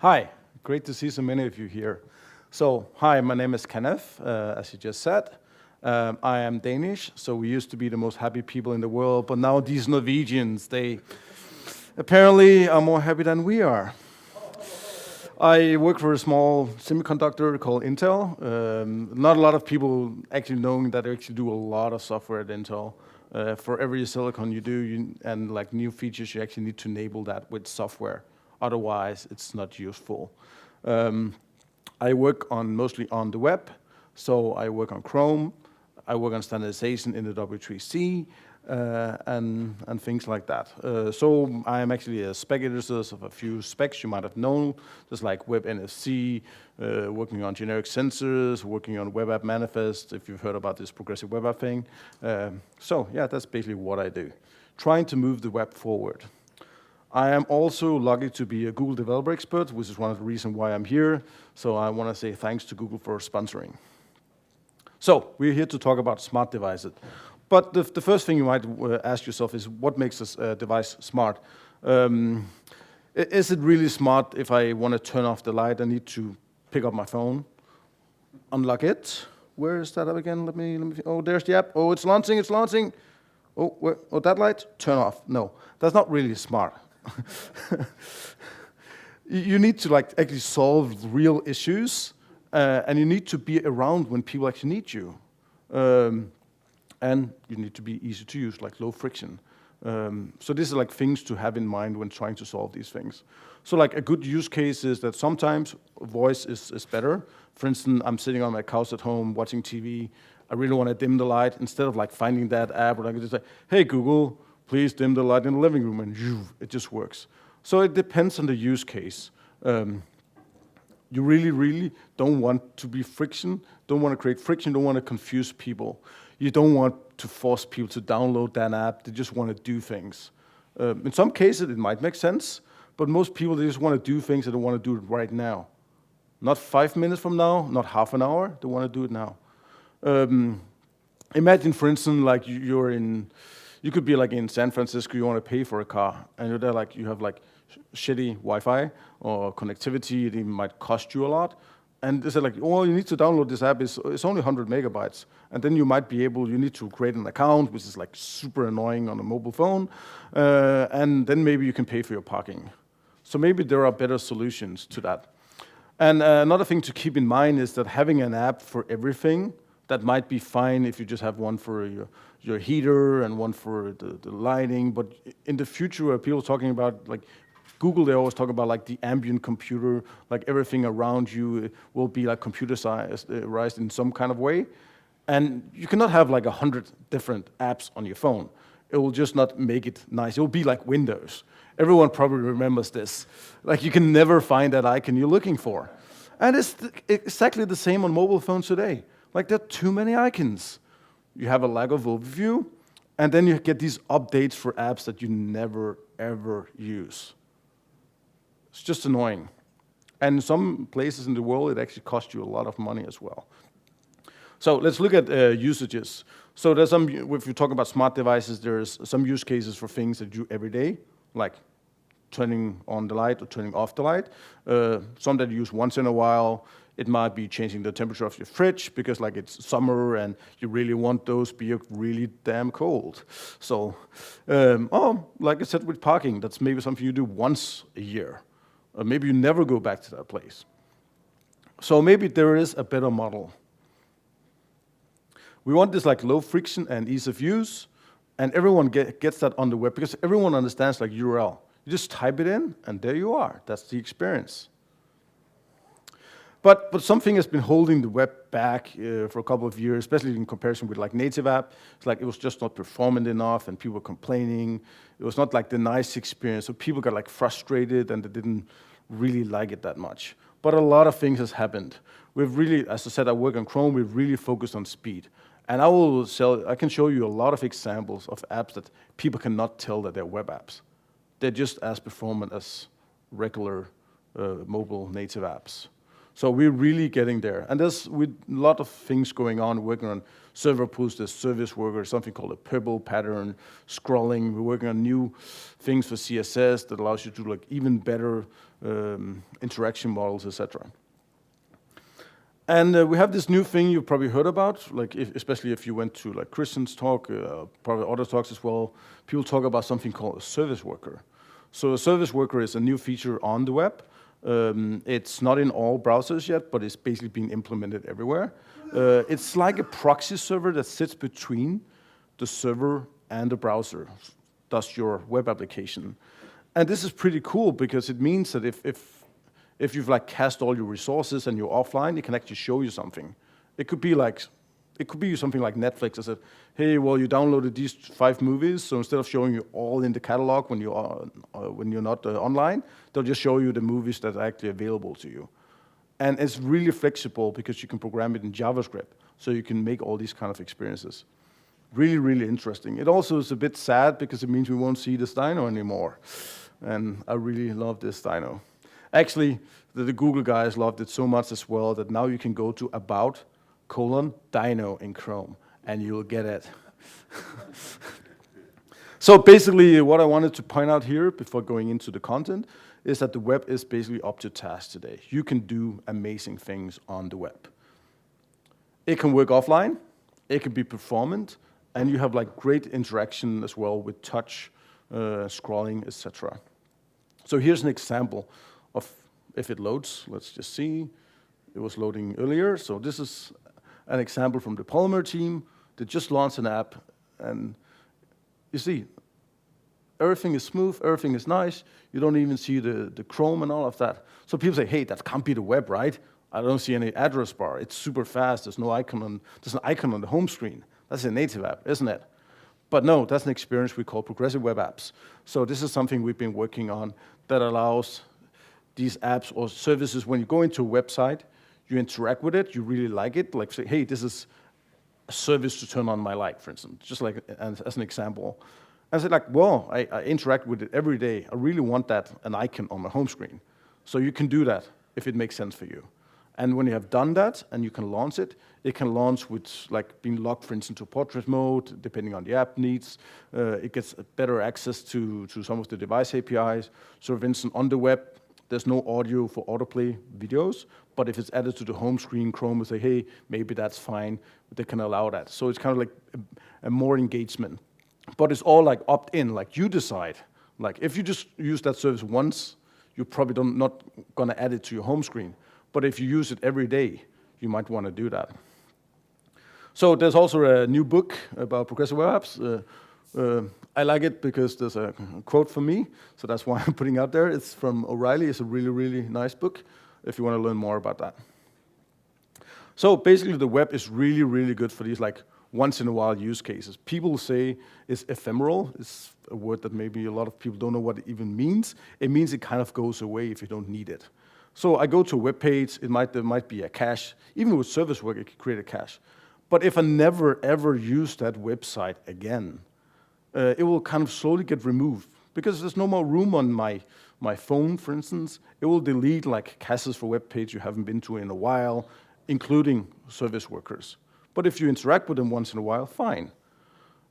Hi, great to see so many of you here. So, hi, my name is Kenneth, as you just said. I am Danish, so we used to be the most happy people in the world, but now these Norwegians, they apparently are more happy than we are. I work for a small semiconductor called Intel. Not a lot of people actually knowing that I actually do a lot of software at Intel. For every silicon you do, and like new features, you actually need to enable that with software. Otherwise, it's not useful. I work mostly on the web, so I work on Chrome. I work on standardization in the W3C and things like that. So I am actually a spec editor of a few specs you might have known, just like Web NFC, working on generic sensors, working on web app manifest, if you've heard about this progressive web app thing. So yeah, that's basically what I do, trying to move the web forward. I am also lucky to be a Google developer expert, which is one of the reasons why I'm here. So I want to say thanks to Google for sponsoring. So we're here to talk about smart devices. But the first thing you might ask yourself is, what makes a device smart? Is it really smart if I want to turn off the light, I need to pick up my phone, unlock it? Where is that up again? Let me. Oh, there's the app. Oh, it's launching, it's launching. Oh, that light, turn off. No, that's not really smart. You need to actually solve real issues, and you need to be around when people actually need you. And you need to be easy to use, like low friction. So these are things to have in mind when trying to solve these things. So a good use case is that sometimes voice is better. For instance, I'm sitting on my couch at home watching TV. I really want to dim the light. Instead of finding that app, or I can just say, hey Google, please dim the light in the living room, and it just works. So it depends on the use case. You really don't want to be friction, don't want to create friction, don't want to confuse people. You don't want to force people to download that app. They just want to do things. In some cases, it might make sense, but most people, they just want to do things and they want to do it right now. Not 5 minutes from now, not half an hour, they want to do it now. Imagine, for instance, you could be in San Francisco, you want to pay for a car, and you're there, you have shitty Wi-Fi or connectivity, it even might cost you a lot. And they say oh, you need to download this app, it's only 100 megabytes. And then you might be you need to create an account, which is super annoying on a mobile phone. And then maybe you can pay for your parking. So maybe there are better solutions to that. And another thing to keep in mind is that having an app for everything, that might be fine if you just have one for your heater and one for the lighting. But in the future, people talking about Google, they always talk about the ambient computer, everything around you will be computerized in some kind of way. And you cannot have 100 different apps on your phone. It will just not make it nice. It will be like Windows. Everyone probably remembers this. You can never find that icon you're looking for. And it's exactly the same on mobile phones today. There are too many icons. You have a lack of overview, and then you get these updates for apps that you never, ever use. It's just annoying. And in some places in the world, it actually costs you a lot of money as well. So let's look at usages. So there's if you talk about smart devices, there's some use cases for things that you do every day, like turning on the light or turning off the light. Some that you use once in a while. It might be changing the temperature of your fridge because it's summer and you really want those beer really damn cold. So, like I said with parking, that's maybe something you do once a year. Or maybe you never go back to that place. So maybe there is a better model. We want this low friction and ease of use, and everyone gets that on the web because everyone understands URL. You just type it in, and there you are. That's the experience. But something has been holding the web back for a couple of years, especially in comparison with native app. It's it was just not performant enough, and people were complaining. It was not the nice experience, so people got frustrated, and they didn't really like it that much. But a lot of things has happened. We've really, as I said, I work on Chrome. We've really focused on speed, and I can show you a lot of examples of apps that people cannot tell that they're web apps. They're just as performant as regular mobile native apps. So we're really getting there. And there's a lot of things going on, working on server pools, there's Serviceworker, something called a purple pattern, scrolling. We're working on new things for CSS that allows you to do like even better interaction models, etc. And we have this new thing you've probably heard about, like especially if you went to like Christian's talk, probably other talks as well. People talk about something called a service worker. So a service worker is a new feature on the web. It's not in all browsers yet, but it's basically being implemented everywhere. It's like a proxy server that sits between the server and the browser, thus your web application. And this is pretty cool because it means that if you've like cast all your resources and you're offline, it can actually show you something. It could be something like Netflix that said, hey, well, you downloaded these 5 movies, so instead of showing you all in the catalog when you're not online, they'll just show you the movies that are actually available to you. And it's really flexible because you can program it in JavaScript, so you can make all these kind of experiences. Really, really interesting. It also is a bit sad because it means we won't see this dino anymore. And I really love this dino. Actually, the Google guys loved it so much as well that now you can go to about:dino in Chrome, and you'll get it. So basically, what I wanted to point out here before going into the content is that the web is basically up to task today. You can do amazing things on the web. It can work offline, it can be performant, and you have like great interaction as well with touch, scrolling, etc. So here's an example of if it loads. Let's just see. It was loading earlier. So this is an example from the Polymer team. They just launched an app, and you see, everything is smooth, everything is nice. You don't even see the Chrome and all of that. So people say, hey, that can't be the web, right? I don't see any address bar. It's super fast. There's an icon on the home screen. That's a native app, isn't it? But no, that's an experience we call progressive web apps. So this is something we've been working on that allows these apps or services, when you go into a website, you interact with it, you really like it, like say, hey, this is a service to turn on my light, for instance, just like as an example. And I said, like, well, I interact with it every day. I really want an icon on my home screen. So you can do that if it makes sense for you. And when you have done that and you can launch it, it can launch with like being locked, for instance, to portrait mode, depending on the app needs. It gets better access to some of the device APIs. So for instance, on the web, there's no audio for autoplay videos, but if it's added to the home screen, Chrome will say, hey, maybe that's fine. They can allow that. So it's kind of like a more engagement. But it's all like opt-in, like you decide. Like if you just use that service once, you're probably not gonna add it to your home screen. But if you use it every day, you might wanna do that. So there's also a new book about progressive web apps. I like it because there's a quote from me, so that's why I'm putting it out there. It's from O'Reilly. It's a really, really nice book if you want to learn more about that. So basically, the web is really, really good for these like once-in-a-while use cases. People say it's ephemeral. It's a word that maybe a lot of people don't know what it even means. It means it kind of goes away if you don't need it. So I go to a web page. There might be a cache. Even with Serviceworker, it can create a cache. But if I never, ever use that website again, it will kind of slowly get removed because there's no more room on my phone, for instance. It will delete like caches for web page you haven't been to in a while, including service workers. But if you interact with them once in a while, fine.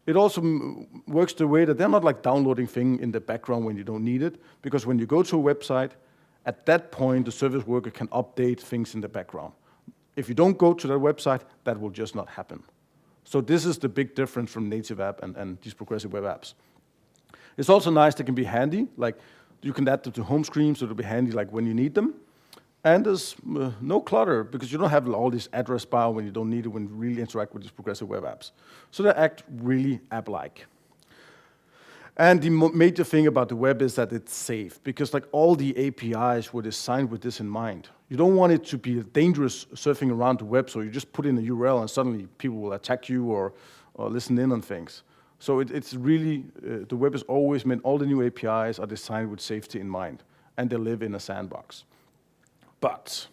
It also works the way that they're not like downloading things in the background when you don't need it, because when you go to a website, at that point, the service worker can update things in the background. If you don't go to that website, that will just not happen. So this is the big difference from native app and these progressive web apps. It's also nice, they can be handy, like you can add them to home screen, so it'll be handy like when you need them. And there's no clutter, because you don't have all this address bar when you don't need it, when you really interact with these progressive web apps. So they act really app-like. And the major thing about the web is that it's safe, because like all the APIs were designed with this in mind. You don't want it to be dangerous surfing around the web, so you just put in a URL and suddenly people will attack you or listen in on things. So it's really, the web is always meant, all the new APIs are designed with safety in mind, and they live in a sandbox. But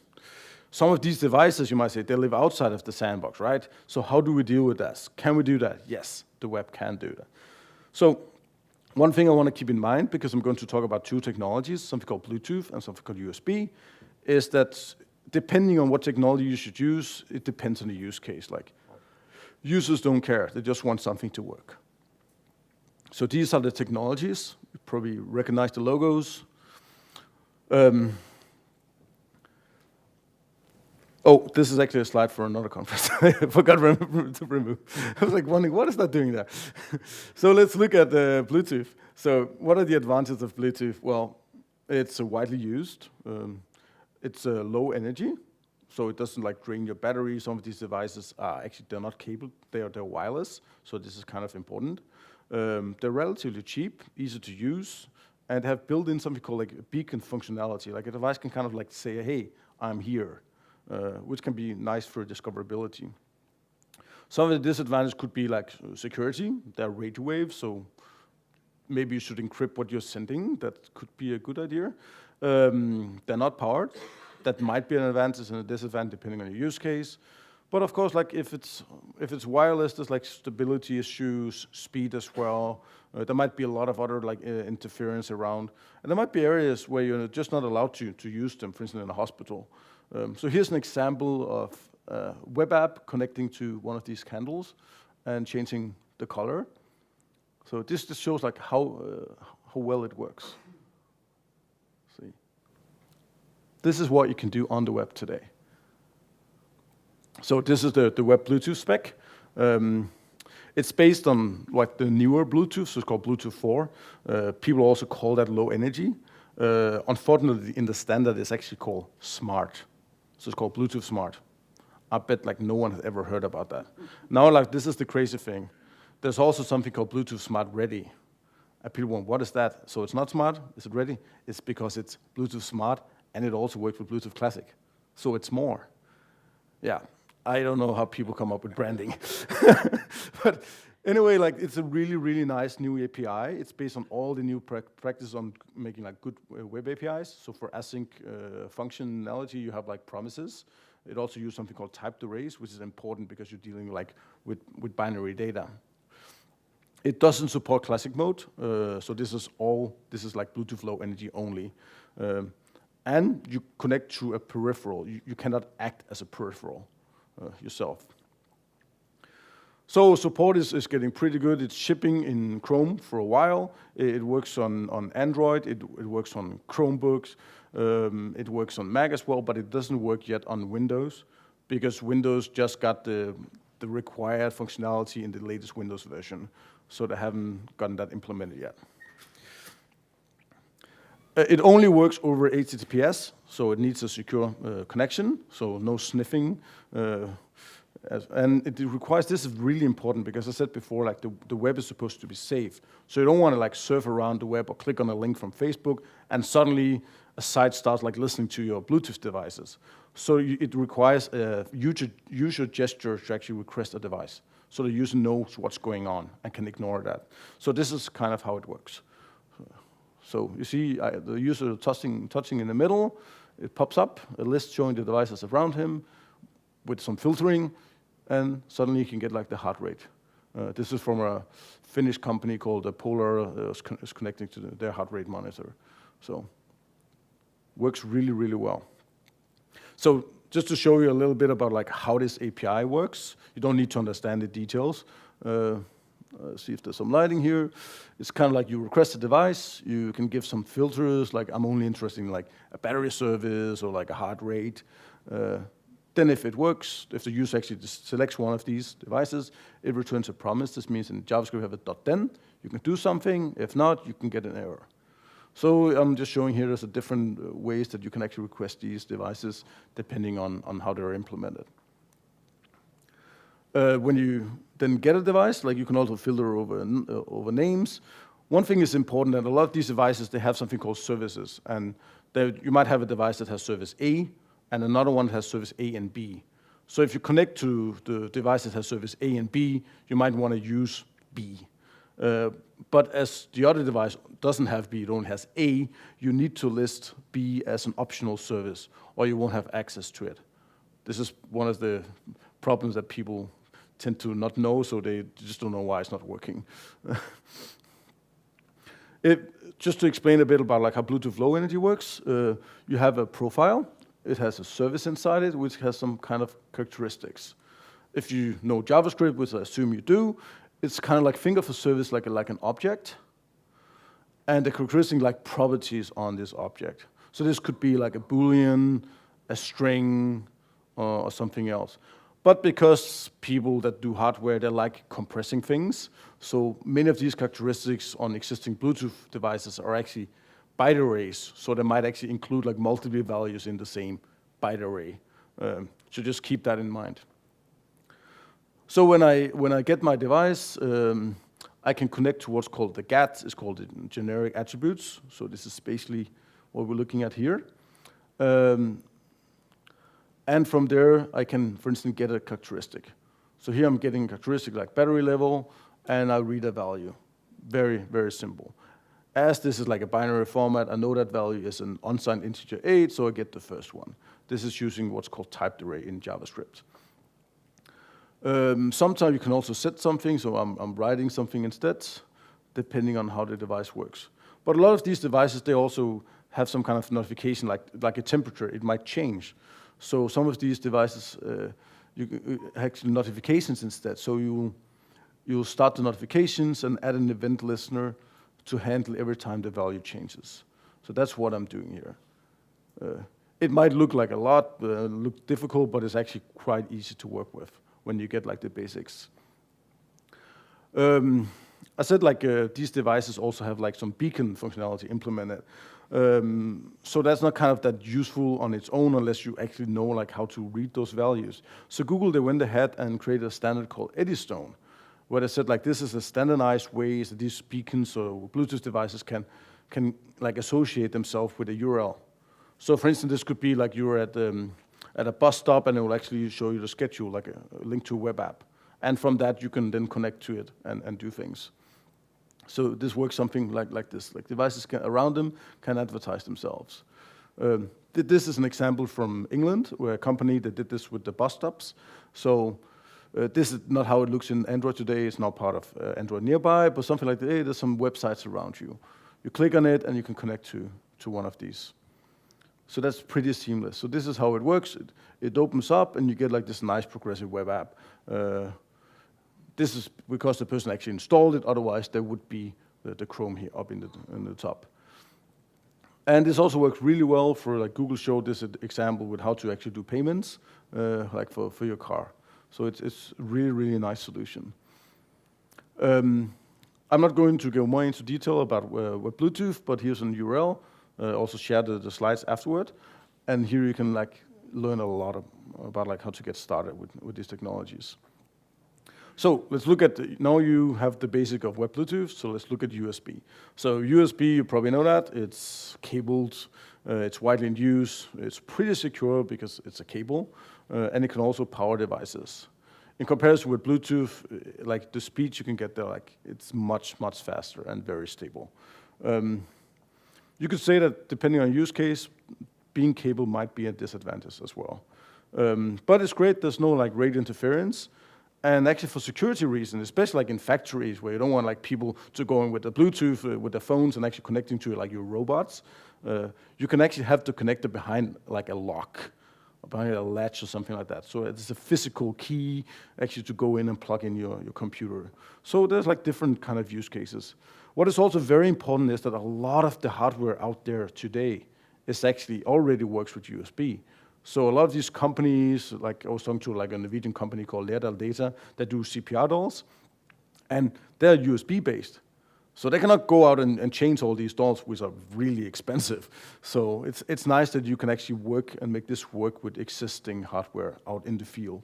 some of these devices, you might say, they live outside of the sandbox, right? So how do we deal with this? Can we do that? Yes, the web can do that. So one thing I want to keep in mind, because I'm going to talk about two technologies, something called Bluetooth and something called USB, is that depending on what technology you should use, it depends on the use case. Like, users don't care; they just want something to work. So these are the technologies. You probably recognize the logos. Oh, this is actually a slide for another conference. I forgot to remove. I was like wondering, what is that doing there? So let's look at Bluetooth. So what are the advantages of Bluetooth? Well, it's widely used. It's low energy, so it doesn't like drain your battery. Some of these devices are actually, they're not cable, they're wireless, so this is kind of important. They're relatively cheap, easy to use, and have built in something called like a beacon functionality. Like a device can kind of like say, hey, I'm here. Which can be nice for discoverability. Some of the disadvantages could be like security. They're radio waves, so maybe you should encrypt what you're sending. That could be a good idea. They're not powered. That might be an advantage and a disadvantage depending on your use case. But of course, like if it's wireless, there's like stability issues, speed as well. There might be a lot of other like interference around, and there might be areas where you're just not allowed to use them. For instance, in a hospital. So here's an example of a web app connecting to one of these candles and changing the color. So this just shows like how well it works. See, this is what you can do on the web today. So this is the web Bluetooth spec. It's based on like the newer Bluetooth, so it's called Bluetooth 4. People also call that low energy. Unfortunately, in the standard, it's actually called smart. So it's called Bluetooth Smart. I bet like no one has ever heard about that. Now, like this is the crazy thing. There's also something called Bluetooth Smart Ready. And people want, what is that? So it's not smart, is it ready? It's because it's Bluetooth Smart and it also works with Bluetooth Classic. So it's more. Yeah, I don't know how people come up with branding. But anyway, like it's a really, really nice new API. It's based on all the new practices on making like good web APIs. So for async functionality, you have like promises. It also uses something called typed arrays, which is important because you're dealing like with binary data. It doesn't support classic mode, so this is like Bluetooth low energy only. And you connect to a peripheral. You cannot act as a peripheral yourself. So support is getting pretty good. It's shipping in Chrome for a while. It works on Android. It works on Chromebooks. It works on Mac as well, but it doesn't work yet on Windows because Windows just got the required functionality in the latest Windows version. So they haven't gotten that implemented yet. It only works over HTTPS, so it needs a secure connection, so no sniffing. And it requires, this is really important because I said before, like the web is supposed to be safe. So you don't want to like surf around the web or click on a link from Facebook and suddenly a site starts like listening to your Bluetooth devices. So it requires a user gesture to actually request a device. So the user knows what's going on and can ignore that. So this is kind of how it works. So you see the user touching in the middle, it pops up, a list showing the devices around him with some filtering, and suddenly you can get like the heart rate. This is from a Finnish company called Polar, is connecting to their heart rate monitor. So works really, really well. So just to show you a little bit about like how this API works, you don't need to understand the details. See if there's some lighting here. It's kind of like you request a device, you can give some filters, like I'm only interested in like a battery service or like a heart rate. Then if it works, if the user actually just selects one of these devices, it returns a promise. This means in JavaScript you have a .then, you can do something. If not, you can get an error. So I'm just showing here there's a different ways that you can actually request these devices depending on how they're implemented. When you then get a device, like you can also filter over names. One thing is important that a lot of these devices, they have something called services. And you might have a device that has service A and another one that has service A and B. So if you connect to the device that has service A and B, you might want to use B. But as the other device doesn't have B, it only has A, you need to list B as an optional service or you won't have access to it. This is one of the problems that people tend to not know, so they just don't know why it's not working. Just to explain a bit about like how Bluetooth Low Energy works, you have a profile, it has a service inside it, which has some kind of characteristics. If you know JavaScript, which I assume you do, it's kind of like think of a service like an object, and the characteristic like properties on this object. So this could be like a Boolean, a string, or something else. But because people that do hardware, they like compressing things, so many of these characteristics on existing Bluetooth devices are actually byte arrays, so they might actually include like multiple values in the same byte array. So just keep that in mind. So when I get my device, I can connect to what's called the GAT. It's called the generic attributes. So this is basically what we're looking at here. And from there, I can, for instance, get a characteristic. So here I'm getting a characteristic like battery level, and I read a value. Very, very simple. As this is like a binary format, I know that value is an unsigned integer 8, so I get the first one. This is using what's called typed array in JavaScript. Sometimes you can also set something, so I'm writing something instead, depending on how the device works. But a lot of these devices, they also have some kind of notification, like a temperature. It might change. So some of these devices, you actually notifications instead. So you'll start the notifications and add an event listener to handle every time the value changes. So that's what I'm doing here. It might look like a lot, look difficult, but it's actually quite easy to work with when you get like the basics. I said like these devices also have like some beacon functionality implemented. So that's not kind of that useful on its own unless you actually know like how to read those values. So Google, they went ahead and created a standard called Eddystone, where they said like this is a standardized way that these beacons or Bluetooth devices can like associate themselves with a URL. So for instance, this could be like you're at a bus stop and it will actually show you the schedule, like a link to a web app. And from that, you can then connect to it and do things. So this works something like this. Like devices around them can advertise themselves. This is an example from England, where a company that did this with the bus stops. So this is not how it looks in Android today. It's now part of Android Nearby, but something like that. Hey, there's some websites around you. You click on it and you can connect to one of these. So that's pretty seamless. So this is how it works. It opens up and you get like this nice progressive web app. This is because the person actually installed it. Otherwise, there would be the Chrome here up in the top. And this also works really well for, like Google showed this example with how to actually do payments, like for your car. So it's really, really nice solution. I'm not going to go more into detail about what Bluetooth, but here's an URL. Also share the slides afterward. And here you can like learn a lot about like how to get started with these technologies. So let's look at, now you have the basic of web Bluetooth, so let's look at USB. So USB, you probably know that, it's cabled, it's widely in use, it's pretty secure because it's a cable, and it can also power devices. In comparison with Bluetooth, like the speed you can get there, like it's much, much faster and very stable. You could say that depending on use case, being cable might be a disadvantage as well. But it's great, there's no like radio interference. And actually for security reasons, especially like in factories where you don't want like people to go in with the Bluetooth, with their phones and actually connecting to like your robots, you can actually have the connector behind like a lock, or behind a latch or something like that. So it's a physical key actually to go in and plug in your computer. So there's like different kind of use cases. What is also very important is that a lot of the hardware out there today is actually already works with USB. So a lot of these companies, like I was talking to like a Norwegian company called Lærdal Data that do CPR dolls, and they're USB based. So they cannot go out and change all these dolls, which are really expensive. So it's nice that you can actually work and make this work with existing hardware out in the field.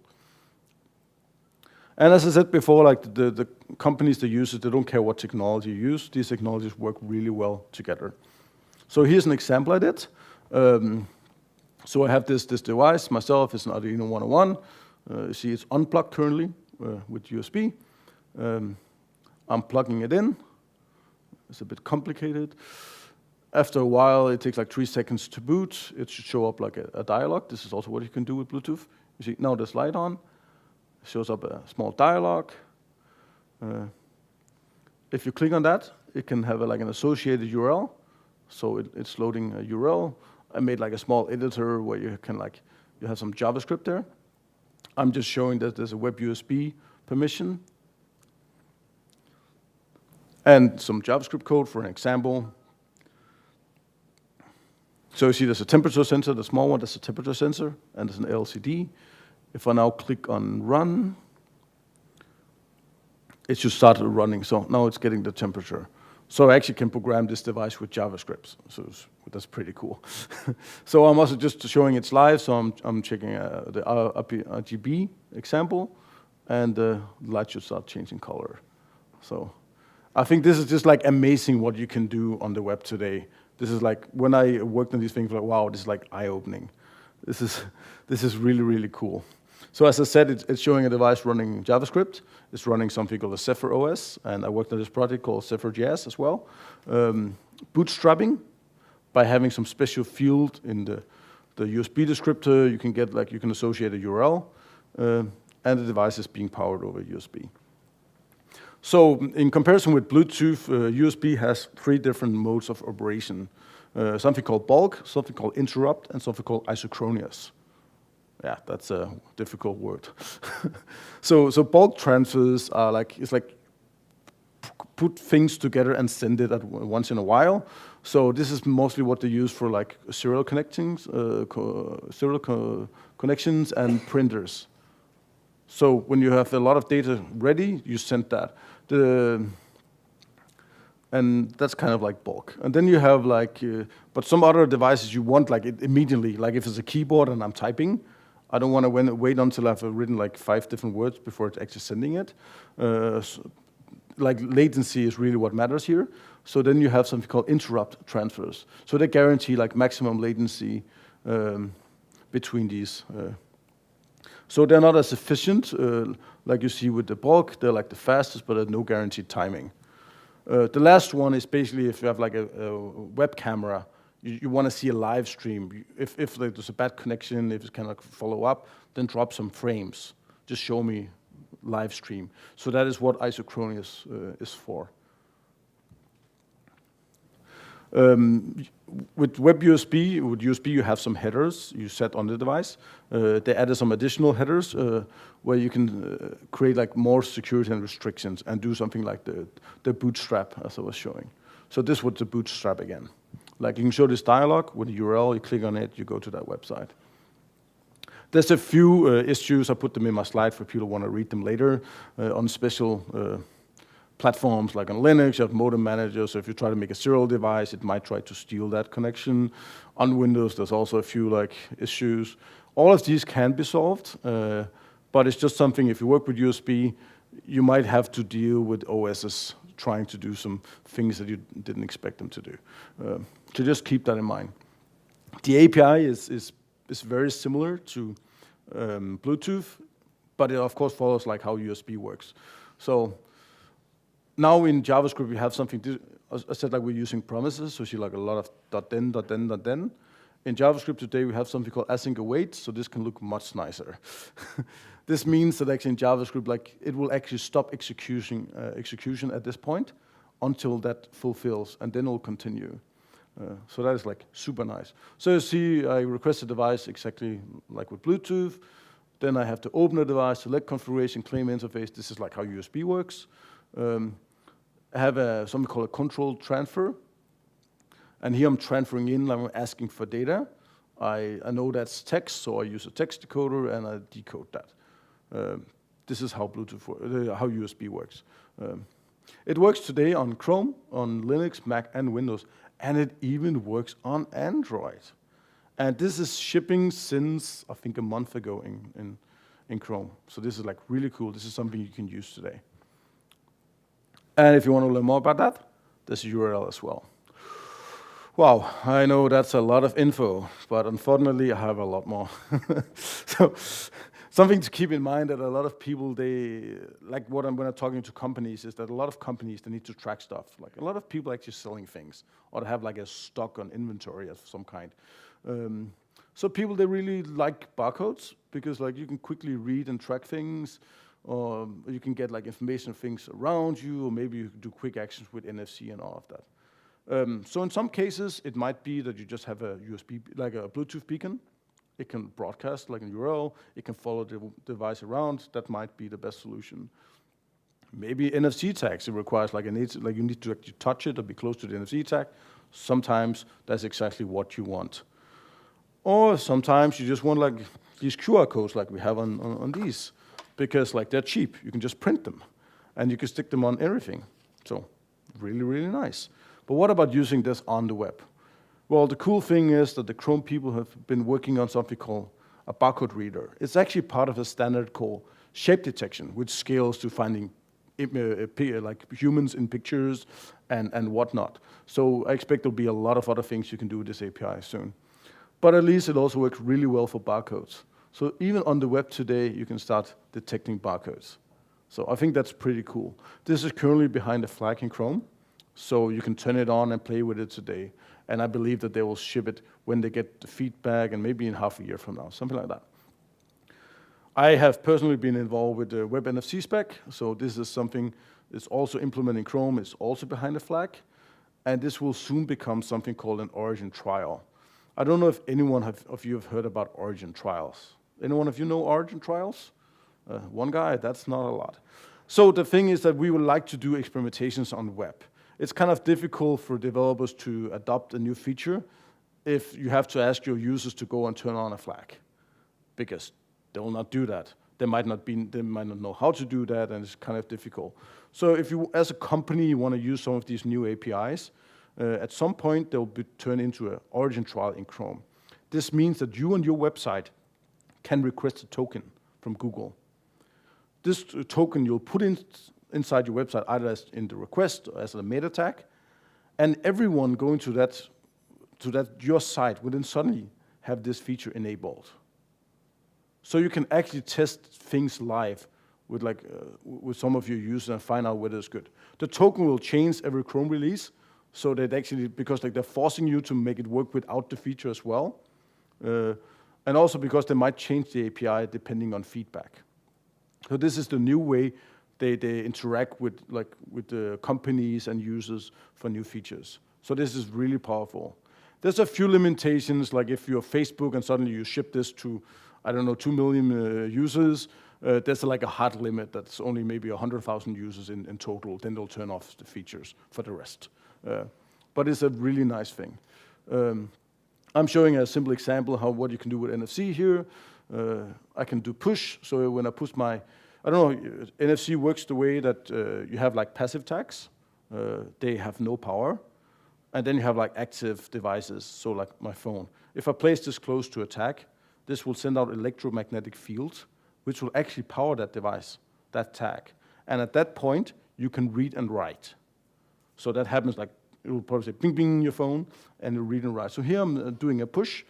And as I said before, like the companies that use it, they don't care what technology you use. These technologies work really well together. So here's an example I did. So I have this device myself. It's an Arduino 101. You see it's unplugged currently with USB. I'm plugging it in. It's a bit complicated. After a while, it takes like 3 seconds to boot. It should show up like a dialog. This is also what you can do with Bluetooth. You see now there's light on. It shows up a small dialog. If you click on that, it can have like an associated URL. So it's loading a URL. I made like a small editor where you can you have some JavaScript there. I'm just showing that there's a web USB permission and some JavaScript code for an example. So you see there's a temperature sensor, the small one, that's a temperature sensor, and there's an LCD. If I now click on run, it should start running. So now it's getting the temperature. So I actually can program this device with JavaScript. So that's pretty cool. So I'm also just showing it's live. So I'm checking the RGB example, and the light should start changing color. So I think this is just like amazing what you can do on the web today. This is like, when I worked on these things, like, wow, this is like eye-opening. This is really, really cool. So as I said, it's showing a device running JavaScript. It's running something called a Zephyr OS, and I worked on this project called Zephyr.js as well. Bootstrapping, by having some special field in the USB descriptor, you can get you can associate a URL, and the device is being powered over USB. So in comparison with Bluetooth, USB has 3 different modes of operation. Something called bulk, something called interrupt, and something called isochronous. Yeah, that's a difficult word. So bulk transfers are it's like put things together and send it at once in a while. So this is mostly what they use for like serial connections and printers. So when you have a lot of data ready, you send that. And that's kind of like bulk. And then you have but some other devices you want it immediately. Like if it's a keyboard and I'm typing, I don't want to wait until I've written 5 different words before it's actually sending it. Latency is really what matters here. So then you have something called interrupt transfers. So they guarantee maximum latency between these. So they're not as efficient, like you see with the bulk. They're the fastest, but there's no guaranteed timing. The last one is basically if you have a web camera, you want to see a live stream. If there's a bad connection, if it cannot follow up, then drop some frames. Just show me live stream. So that is what isochronous is for. With USB you have some headers you set on the device. They added some additional headers where you can create more security and restrictions and do something like the bootstrap as I was showing. So this was the bootstrap again. You can show this dialog with a URL, you click on it, you go to that website. There's a few issues, I put them in my slide for people who want to read them later, on special platforms like on Linux, you have modem manager, so if you try to make a serial device, it might try to steal that connection. On Windows, there's also a few issues. All of these can be solved, but it's just something, if you work with USB, you might have to deal with OSs trying to do some things that you didn't expect them to do. So just keep that in mind. The API is very similar to Bluetooth, but it of course follows how USB works. So now in JavaScript we have something, I said we're using promises, so you see a lot of .then. In JavaScript today we have something called async await, so this can look much nicer. This means that actually in JavaScript, it will actually stop execution at this point until that fulfills, and then it will continue. So that is super nice. So you see, I request a device exactly like with Bluetooth. Then I have to open the device, select configuration, claim interface. This is how USB works. I have something called a control transfer. And here I'm transferring in, I'm asking for data. I know that's text, so I use a text decoder and I decode that. This is how how USB works. It works today on Chrome, on Linux, Mac, and Windows, and it even works on Android. And this is shipping since, I think, a month ago in Chrome. So this is really cool. This is something you can use today. And if you want to learn more about that, there's a URL as well. Wow, I know that's a lot of info, but unfortunately I have a lot more. So something to keep in mind that a lot of people, when I'm talking to companies, is that a lot of companies, they need to track stuff. A lot of people actually selling things, or they have a stock on inventory of some kind. So people, they really like barcodes, because you can quickly read and track things, or you can get information of things around you, or maybe you can do quick actions with NFC and all of that. So in some cases, it might be that you just have a USB, like a Bluetooth beacon. It can broadcast like an URL. It can follow the device around. That might be the best solution. Maybe NFC tags. It requires like you need to actually touch it or be close to the NFC tag. Sometimes that's exactly what you want. Or sometimes you just want like these QR codes like we have on these, because like they're cheap. You can just print them, and you can stick them on everything. So really, really nice. But what about using this on the web? Well, the cool thing is that the Chrome people have been working on something called a barcode reader. It's actually part of a standard called shape detection, which scales to finding like humans in pictures and whatnot. So I expect there'll be a lot of other things you can do with this API soon. But at least it also works really well for barcodes. So even on the web today, you can start detecting barcodes. So I think that's pretty cool. This is currently behind a flag in Chrome, so you can turn it on and play with it today. And I believe that they will ship it when they get the feedback, and maybe in half a year from now, something like that. I have personally been involved with the Web NFC spec, so this is something that's also implemented in Chrome. It's also behind the flag, and this will soon become something called an origin trial. I don't know if anyone of you have heard about origin trials. Anyone of you know origin trials? One guy, that's not a lot. So the thing is that we would like to do experimentations on the web. It's kind of difficult for developers to adopt a new feature if you have to ask your users to go and turn on a flag, because they will not do that. They might not know how to do that, and it's kind of difficult. So if you, as a company, you want to use some of these new APIs, at some point they'll be turned into an origin trial in Chrome. This means that you on your website can request a token from Google. This token you'll put inside your website, either as in the request or as a meta tag, and everyone going to your site will then suddenly have this feature enabled. So you can actually test things live with some of your users and find out whether it's good. The token will change every Chrome release, so that actually, because they're forcing you to make it work without the feature as well, and also because they might change the API depending on feedback. So this is the new way they interact with the companies and users for new features. So this is really powerful. There's a few limitations, like if you're Facebook and suddenly you ship this to, I don't know, 2 million users, there's like a hard limit that's only maybe 100,000 users in total. Then they'll turn off the features for the rest. But it's a really nice thing. I'm showing a simple example of what you can do with NFC here. I can do push, so when I push I don't know, NFC works the way that you have like passive tags. They have no power. And then you have like active devices, so like my phone. If I place this close to a tag, this will send out electromagnetic fields, which will actually power that device, that tag. And at that point, you can read and write. So that happens like, it will probably say bing, bing, your phone, and it'll read and write. So here I'm doing a push.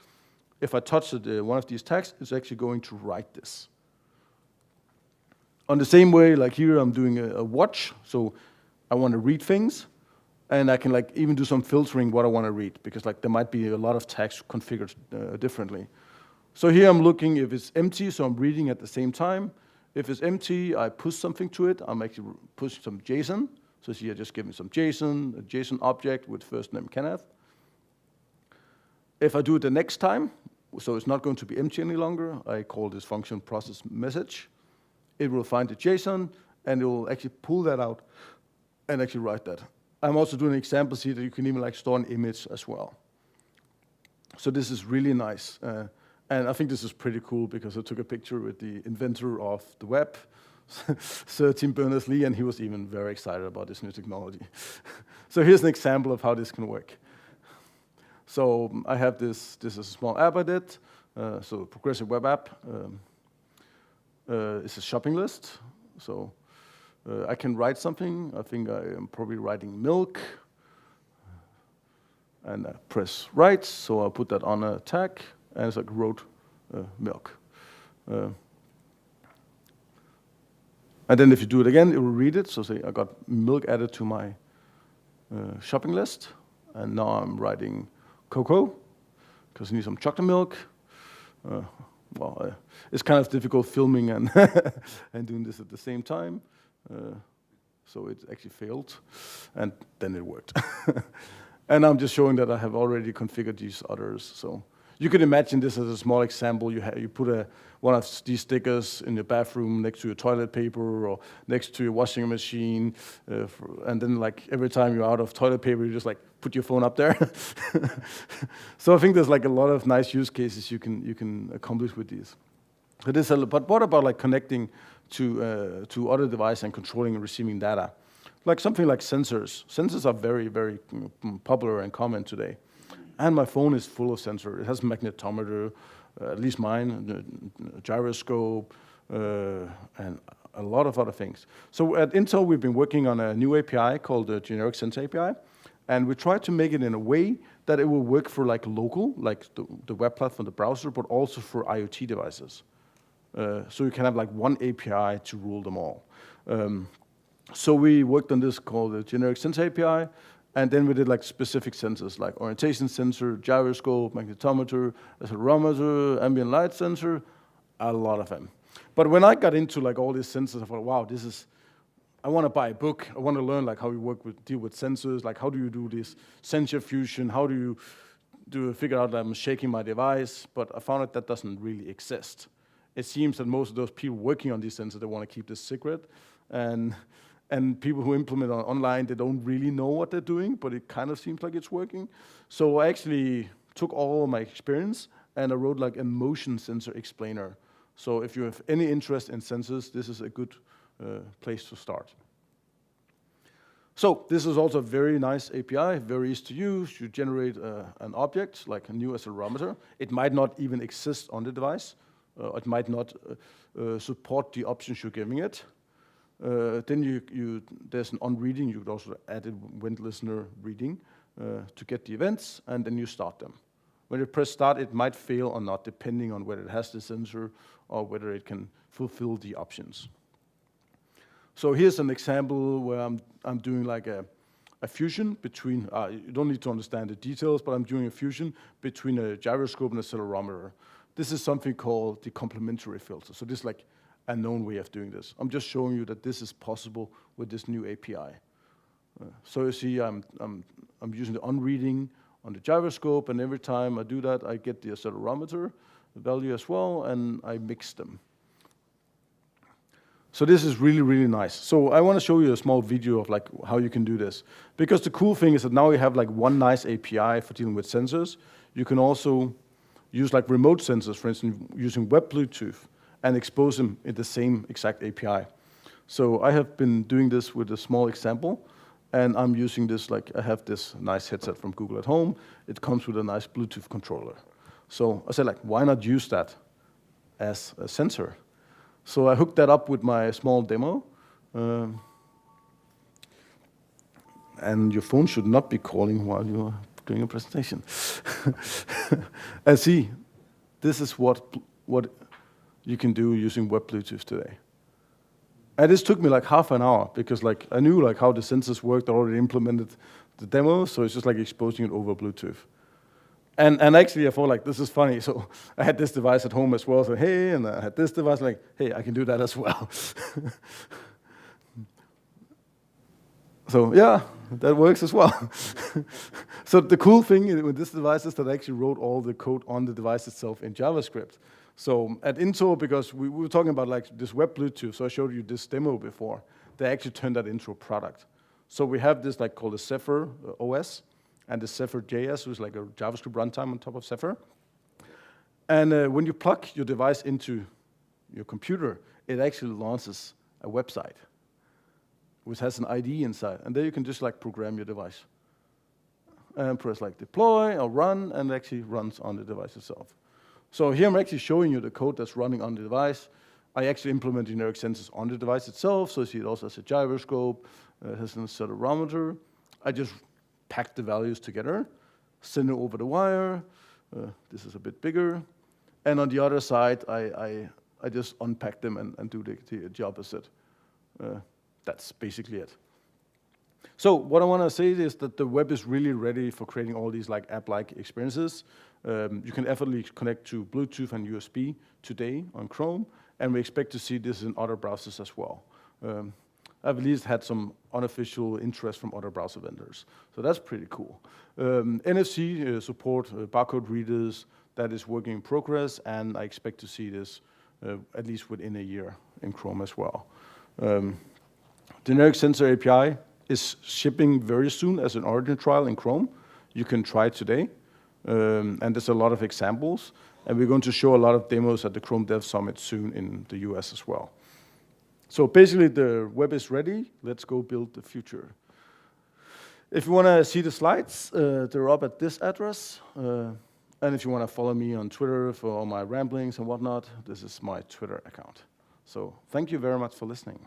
If I touch one of these tags, it's actually going to write this. On the same way, like here, I'm doing a watch. So I want to read things. And I can like even do some filtering what I want to read, because like there might be a lot of tags configured differently. So here I'm looking if it's empty, so I'm reading at the same time. If it's empty, I push something to it. I'm actually pushing some JSON. So here, just give me some JSON, a JSON object with first name Kenneth. If I do it the next time, so it's not going to be empty any longer, I call this function process message. It will find the JSON, and it will actually pull that out and actually write that. I'm also doing examples here that you can even like store an image as well. So this is really nice. And I think this is pretty cool because I took a picture with the inventor of the web, Sir Tim Berners-Lee, and he was even very excited about this new technology. So here's an example of how this can work. So I have this is a small app I did. So progressive web app. It's a shopping list. So I can write something. I think I am probably writing milk. And I press write, so I'll put that on a tag, and it's like wrote milk. And then if you do it again, it will read it. So say I got milk added to my shopping list, and now I'm writing cocoa, because I need some chocolate milk. It's kind of difficult filming and, and doing this at the same time. So it actually failed, and then it worked. And I'm just showing that I have already configured these others. So you can imagine this as a small example. You put one of these stickers in your bathroom next to your toilet paper or next to your washing machine, and then like every time you're out of toilet paper, you just like put your phone up there. So I think there's like a lot of nice use cases you can accomplish with these. But what about like connecting to other devices and controlling and receiving data? Like something like sensors. Sensors are very, very popular and common today. And my phone is full of sensors. It has magnetometer, at least mine, gyroscope, and a lot of other things. So at Intel, we've been working on a new API called the Generic Sensor API. And we try to make it in a way that it will work for like local, like the web platform, the browser, but also for IoT devices. So you can have like one API to rule them all. So we worked on this called the Generic Sensor API, and then we did like specific sensors like orientation sensor, gyroscope, magnetometer, accelerometer, ambient light sensor, a lot of them. But when I got into like all these sensors, I thought, wow, I want to buy a book. I want to learn like how you deal with sensors, like how do you do this sensor fusion, how do you figure out that I'm shaking my device, but I found out that doesn't really exist. It seems that most of those people working on these sensors, they want to keep this secret, and people who implement online, they don't really know what they're doing, but it kind of seems like it's working. So I actually took all of my experience and I wrote like a motion sensor explainer. So if you have any interest in sensors, this is a good place to start. So this is also a very nice API, very easy to use. You generate an object, like a new accelerometer. It might not even exist on the device. It might not support the options you're giving it. Then there's an on-reading. You could also add a event listener reading to get the events, and then you start them. When you press start, it might fail or not, depending on whether it has the sensor or whether it can fulfill the options. So here's an example where I'm doing like a fusion between, you don't need to understand the details, but I'm doing a fusion between a gyroscope and accelerometer. This is something called the complementary filter. So this is like a known way of doing this. I'm just showing you that this is possible with this new API. So you see I'm using the on-reading on the gyroscope, and every time I do that, I get the accelerometer value as well, and I mix them. So this is really, really nice. So I want to show you a small video of like how you can do this. Because the cool thing is that now you have like one nice API for dealing with sensors. You can also use like remote sensors, for instance, using web Bluetooth, and expose them in the same exact API. So I have been doing this with a small example, and I'm using this, like I have this nice headset from Google at home. It comes with a nice Bluetooth controller. So I said, like, why not use that as a sensor? So I hooked that up with my small demo. And your phone should not be calling while you're doing a presentation. And see, this is what you can do using web Bluetooth today. And this took me like half an hour because like I knew like how the sensors worked. I already implemented the demo, so it's just like exposing it over Bluetooth. And actually I thought like this is funny. So I had this device at home as well. So hey, and I had this device like, hey, I can do that as well. So yeah, that works as well. So the cool thing with this device is that I actually wrote all the code on the device itself in JavaScript. So at Intel, because we were talking about like this web Bluetooth, so I showed you this demo before, they actually turned that into a product. So we have this like called the Zephyr OS, and the Zephyr JS, which is like a JavaScript runtime on top of Zephyr. And when you plug your device into your computer, it actually launches a website, which has an ID inside. And there you can just like program your device. And press like deploy or run, and it actually runs on the device itself. So here I'm actually showing you the code that's running on the device. I actually implement generic sensors on the device itself, so you see it also has a gyroscope, it has an accelerometer. I just pack the values together, send it over the wire. This is a bit bigger. And on the other side, I just unpack them and do the opposite. That's basically it. So what I want to say is that the web is really ready for creating all these like app-like experiences. You can effortlessly connect to Bluetooth and USB today on Chrome, and we expect to see this in other browsers as well. I've at least had some unofficial interest from other browser vendors. So that's pretty cool. NFC support, barcode readers, that is working in progress, and I expect to see this at least within a year in Chrome as well. Generic sensor API is shipping very soon as an origin trial in Chrome. You can try it today, and there's a lot of examples, and we're going to show a lot of demos at the Chrome Dev Summit soon in the US as well. So basically, the web is ready. Let's go build the future. If you want to see the slides, they're up at this address. And if you want to follow me on Twitter for all my ramblings and whatnot, this is my Twitter account. So thank you very much for listening.